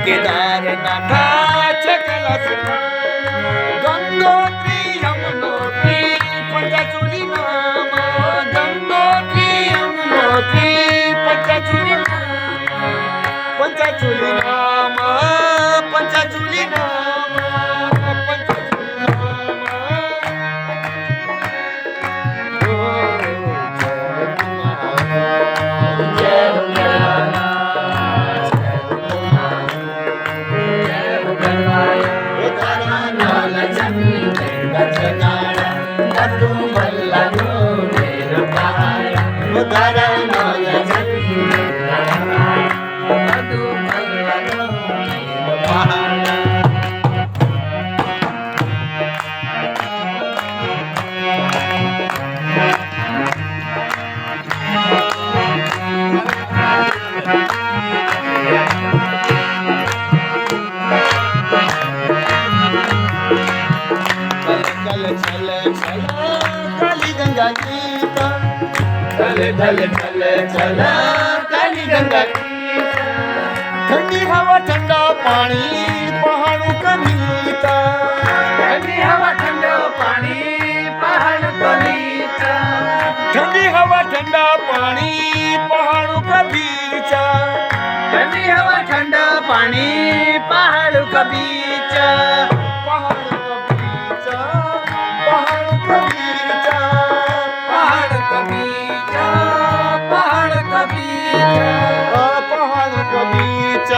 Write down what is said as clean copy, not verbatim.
केदारनाथाचे कैलास गंगोत्री यमुनोत्री पंचचूली नाम गंगोत्री यमुनोत्री पंचचूली नाम पंचचूली नाम पंचचूली नाम चल चल चल काली गंगा ठंडी हवा ठंडा पानी पहाड़ों का मीठा ठंडी हवा ठंडा पानी पहाड़ों का मीठा ठंडी हवा ठंडा पानी पहाड़ों का बीचा ठंडी हवा ठंडा पानी पहाड़ों का बीचा पहाड़ का बीच